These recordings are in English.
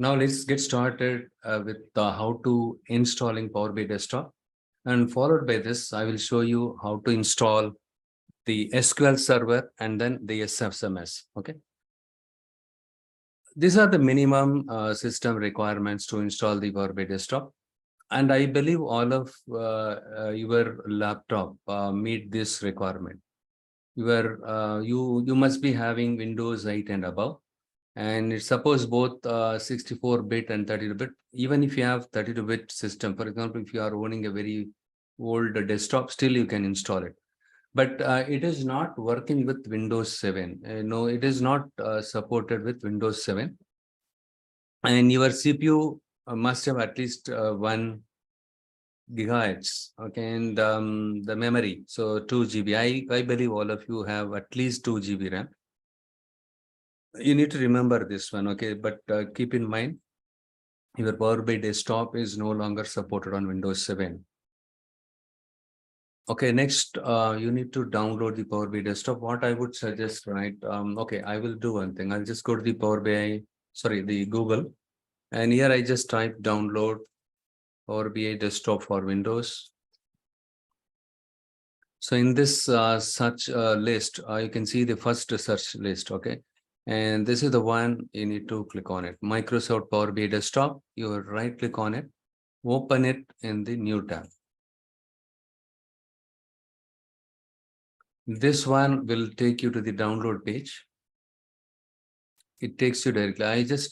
Now let's get started with how to installing Power BI Desktop. And followed by this, I will show you how to install the SQL Server and then the SFMS. Okay. These are the minimum system requirements to install the Power BI Desktop. And I believe all of your laptop meet this requirement. You must be having Windows 8 and above. And it's suppose both 64-bit and 32-bit. Even if you have 32-bit system, for example, if you are owning a very old desktop, still you can install it. But it is not working with Windows 7. No, it is not supported with Windows 7. And your CPU must have at least 1 gigahertz. Okay, and the memory, so 2 GB. I believe all of you have at least 2 GB RAM. You need to remember this one, okay? But keep in mind, your Power BI Desktop is no longer supported on Windows 7. Okay, next, you need to download the Power BI Desktop. What I would suggest, right? Okay, I will do one thing. I'll just go to the the Google. And here I just type download Power BI Desktop for Windows. So in this search list, you can see the first search list, okay? And this is the one you need to click on it. Microsoft Power BI Desktop, you right click on it, open it in the new tab. This one will take you to the download page. It takes you directly. I'll just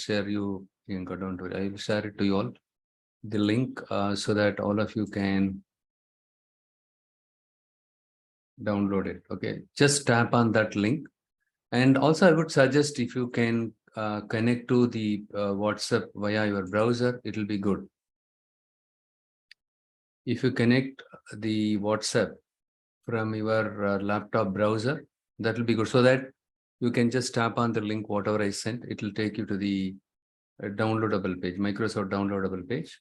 share you, don't worry. I will share it to you all, the link, so that all of you can download it. Okay, just tap on that link. And also I would suggest if you can connect to the WhatsApp via your browser, it will be good. If you connect the WhatsApp from your laptop browser, that will be good, so that you can just tap on the link, whatever I sent, it will take you to the downloadable page, Microsoft downloadable page.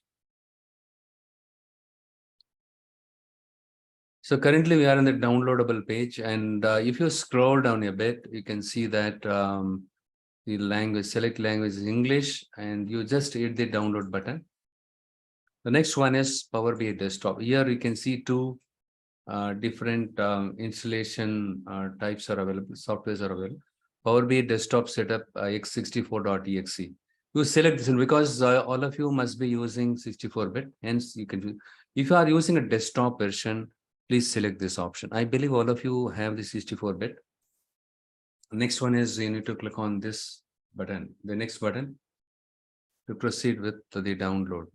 So currently we are on the downloadable page, and if you scroll down a bit, you can see that the language, select language is English, and you just hit the download button. The next one is Power BI Desktop. Here you can see two different installation types are available, softwares are available. Power BI Desktop Setup x64.exe. You select this one because all of you must be using 64-bit. Hence, you can. If you are using a desktop version, please select this option. I believe all of you have the 64-bit. Next one is you need to click on this button, the next button, to proceed with the download.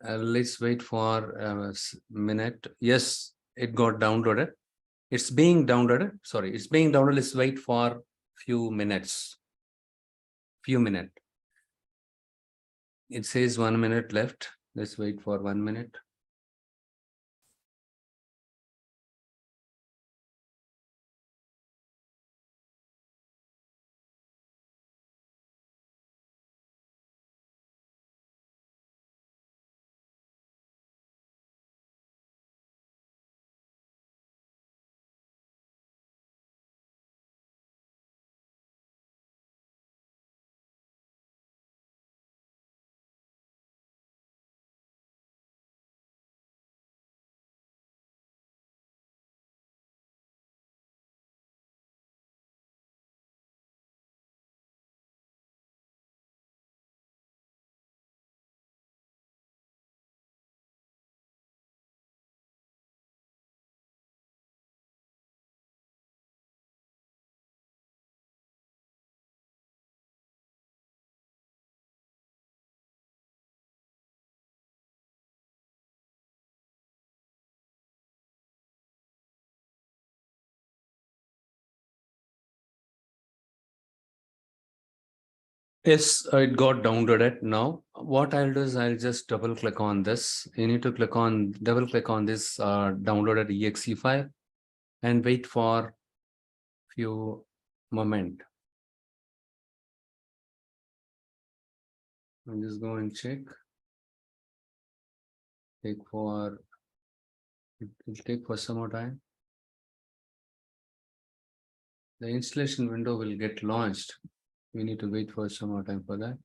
Let's wait for a minute. Yes, it got downloaded. It's being downloaded. Sorry, it's being downloaded. Let's wait for few minutes. It says 1 minute left. Let's wait for 1 minute. Yes, it got downloaded. Now, what I'll do is I'll just double click on this. You need to double click on this downloaded exe file and wait for few moment. I'll just go and check. It will take for some more time. The installation window will get launched. We need to wait for some more time for that.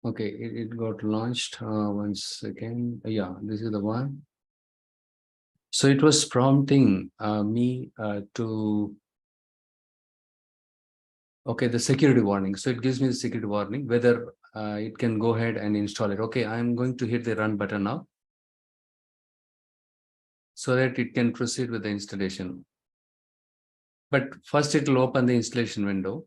Okay, it got launched. Once again. Yeah, this is the one. So it was prompting me to, okay, the security warning. So it gives me the security warning whether it can go ahead and install it. Okay, I'm going to hit the run button now so that it can proceed with the installation. But first it will open the installation window.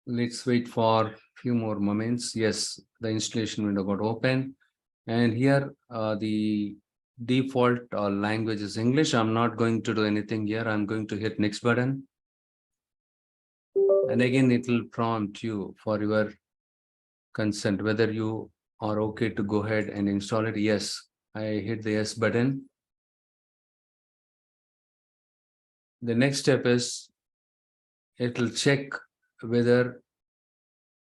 Let's wait for a few more moments. Yes, the installation window got open. And here the default language is English. I'm not going to do anything here. I'm going to hit next button. And again, it will prompt you for your consent, whether you are okay to go ahead and install it. Yes, I hit the yes button. The next step is it will check whether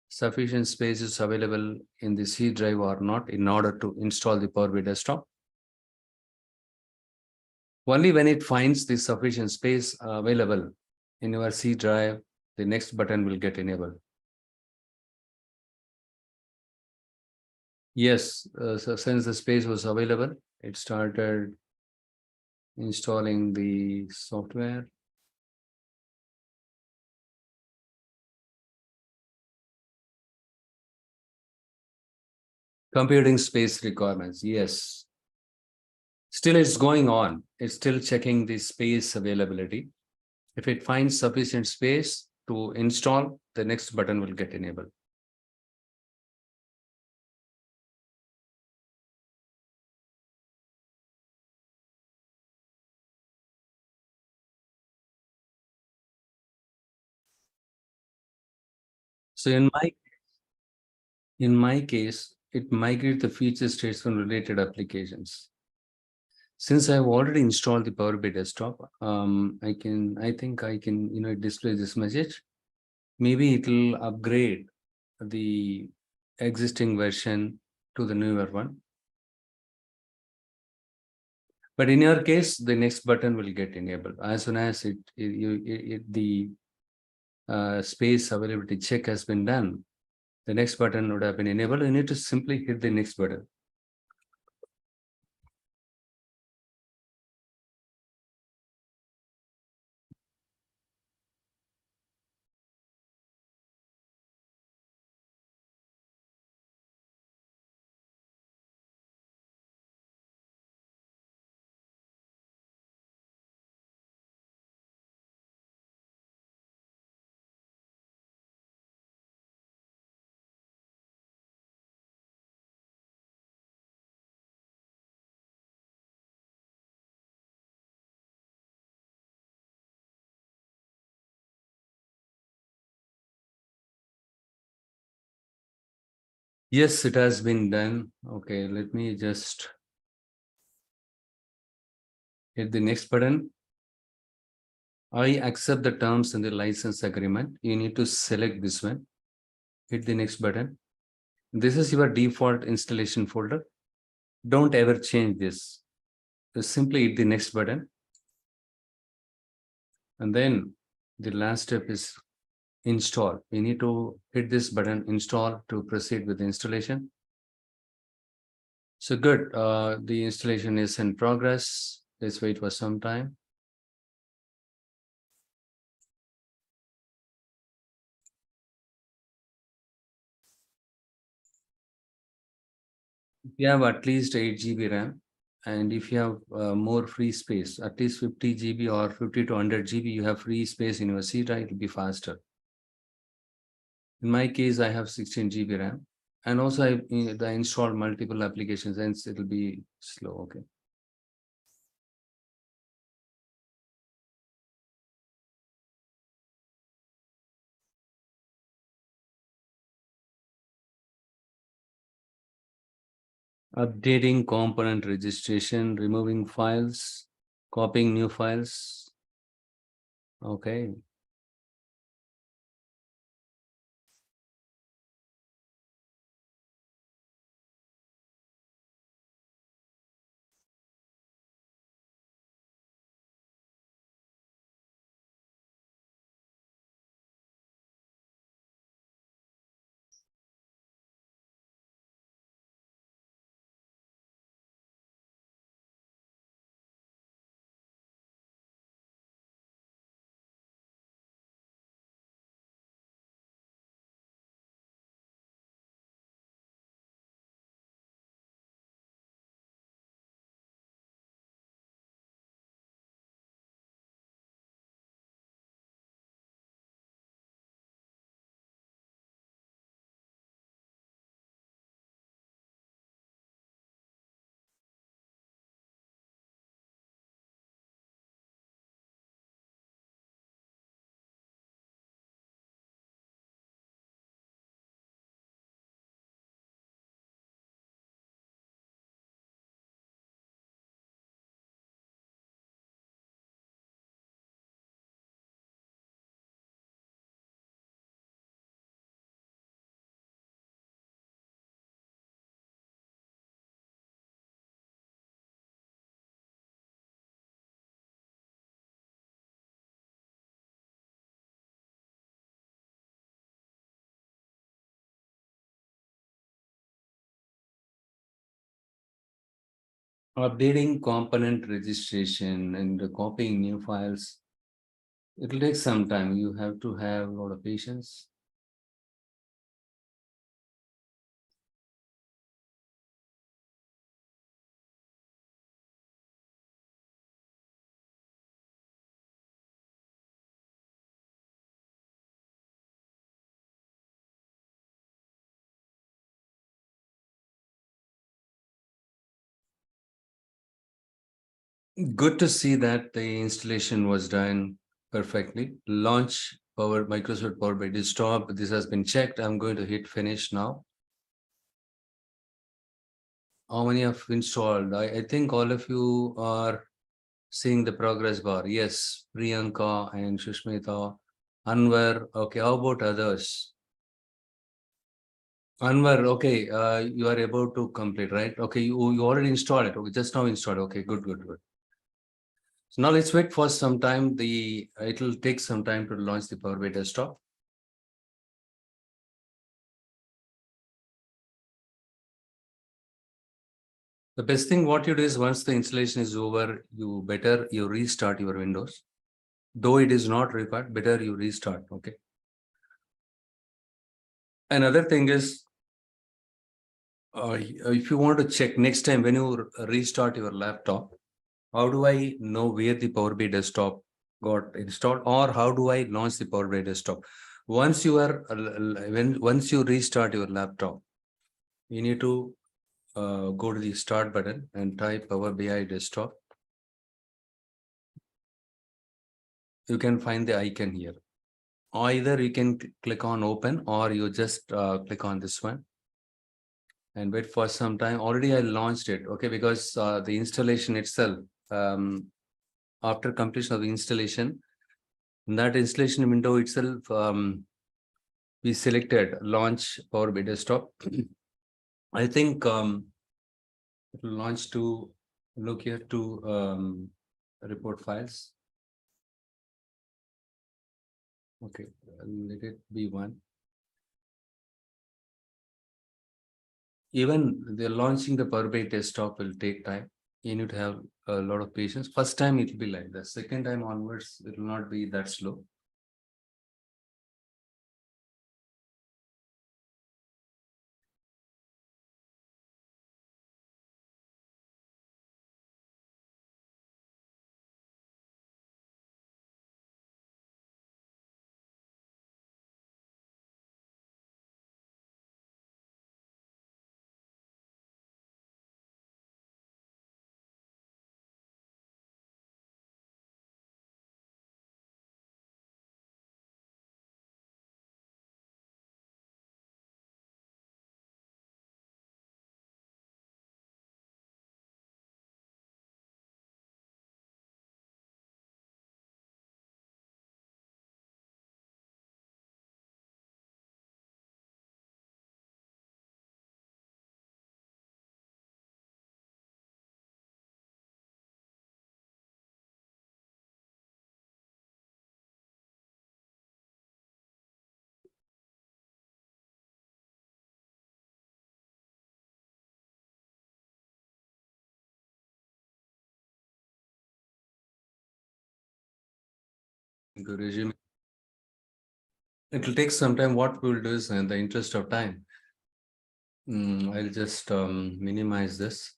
sufficient space is available in the C drive or not in order to install the Power BI Desktop. Only when it finds the sufficient space available in your C drive, the next button will get enabled. Yes, so since the space was available, it started installing the software. Computing space requirements, yes. Still, it's going on. It's still checking the space availability. If it finds sufficient space to install, the next button will get enabled. So in my case, it migrates the feature states from related applications. Since I've already installed the Power BI Desktop, I think I can, display this message. Maybe it will upgrade the existing version to the newer one. But in your case, the next button will get enabled as soon as the space availability check has been done. The next button would have been enabled. You need to simply hit the next button. Yes, it has been done. Okay, let me just hit the next button. I accept the terms in the license agreement. You need to select this one. Hit the next button. This is your default installation folder. Don't ever change this. Just simply hit the next button. And then the last step is install. We need to hit this button, install, to proceed with the installation. So good. The installation is in progress. Let's wait for some time. If you have at least 8 GB RAM, and if you have more free space, at least 50 GB or 50 to 100 GB, you have free space in your C drive, it will be faster. In my case, I have 16 GB RAM, and also I installed multiple applications, hence it will be slow. Okay. Updating component registration, removing files, copying new files. Okay. Updating component registration and copying new files. It will take some time. You have to have a lot of patience. Good to see that the installation was done perfectly. Launch Microsoft Power BI Desktop. This has been checked. I'm going to hit finish now. How many have installed? I think all of you are seeing the progress bar. Yes, Priyanka and Shushmita, Anwar. Okay, how about others? Anwar, okay, you are able to complete, right? Okay, you already installed it. Okay, just now installed. Okay, good, good, good. So now let's wait for some time. It will take some time to launch the Power BI Desktop. The best thing what you do is once the installation is over, you restart your Windows. Though it is not required, better you restart. Okay. Another thing is, if you want to check next time when you restart your laptop, how do I know where the Power BI Desktop got installed, or how do I launch the Power BI Desktop? Once you restart your laptop, you need to go to the start button and type Power BI Desktop. You can find the icon here. Either you can click on open, or you just click on this one and wait for some time. Already I launched it, okay, because the installation itself, after completion of the installation, in that installation window itself, we selected launch Power BI Desktop. I think it will launch to look here to report files. Okay, let it be one. Even the launching the Power BI Desktop will take time. You need to have a lot of patience. First time it will be like that. Second time onwards, it will not be that slow. To resume, it will take some time. What we'll do is, in the interest of time, I'll just minimize this.